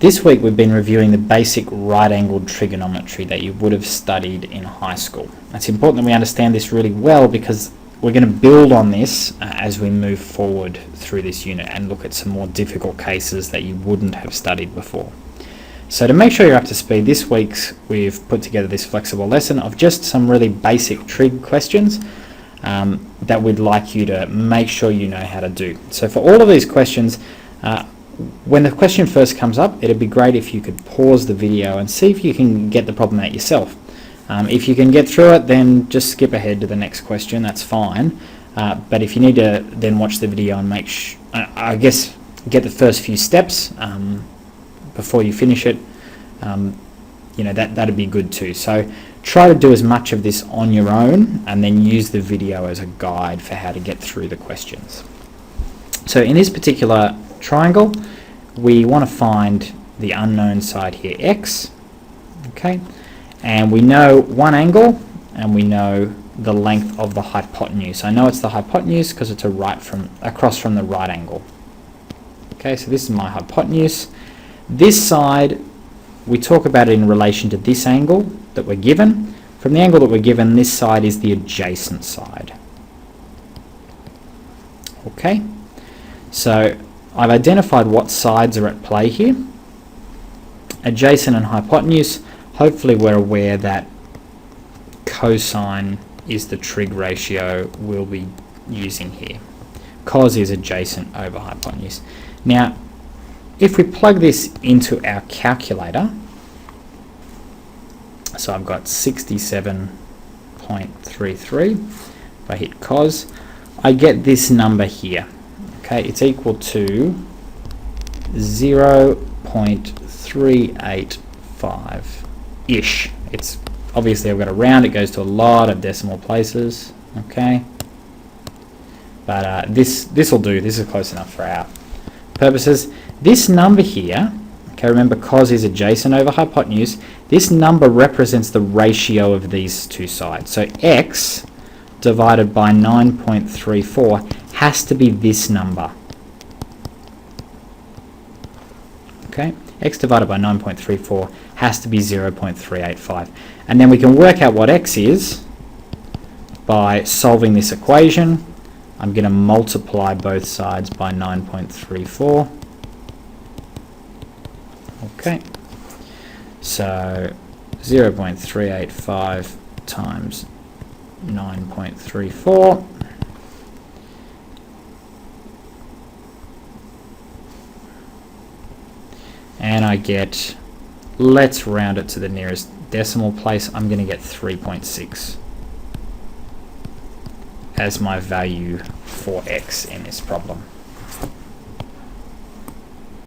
This week we've been reviewing the basic right-angled trigonometry that you would have studied in high school. It's important that we understand this really well because we're going to build on this as we move forward through this unit and look at some more difficult cases that you wouldn't have studied before. So to make sure you're up to speed, this week we've put together this flexible lesson of just some really basic trig questions that we'd like you to make sure you know how to do. So for all of these questions, when the question first comes up, it'd be great if you could pause the video and see if you can get the problem out yourself. If you can get through it, then just skip ahead to the next question, that's fine. But if you need to then watch the video and make I guess get the first few steps before you finish it, that'd be good too. So try to do as much of this on your own and then use the video as a guide for how to get through the questions. So in this particular triangle, we want to find the unknown side here, x, okay, and we know one angle and we know the length of the hypotenuse. I know it's the hypotenuse because it's across from the right angle. Okay, so this is my hypotenuse. This side, we talk about it in relation to this angle that we're given. From the angle that we're given, this side is the adjacent side. Okay, so I've identified what sides are at play here. Adjacent and hypotenuse. Hopefully we're aware that cosine is the trig ratio we'll be using here. Cos is adjacent over hypotenuse. Now, if we plug this into our calculator, so I've got 67.33. If I hit cos, I get this number here. Okay, it's equal to 0.385-ish. It's obviously, I've got a round, it goes to a lot of decimal places, okay? But this will do, this is close enough for our purposes. This number here, okay, remember cos is adjacent over hypotenuse, this number represents the ratio of these two sides. So x divided by 9.34 has to be this number. Okay, x divided by 9.34 has to be 0.385. And then we can work out what x is by solving this equation. I'm going to multiply both sides by 9.34. Okay, so 0.385 times 9.34. And I get, let's round it to the nearest decimal place, I'm going to get 3.6 as my value for x in this problem.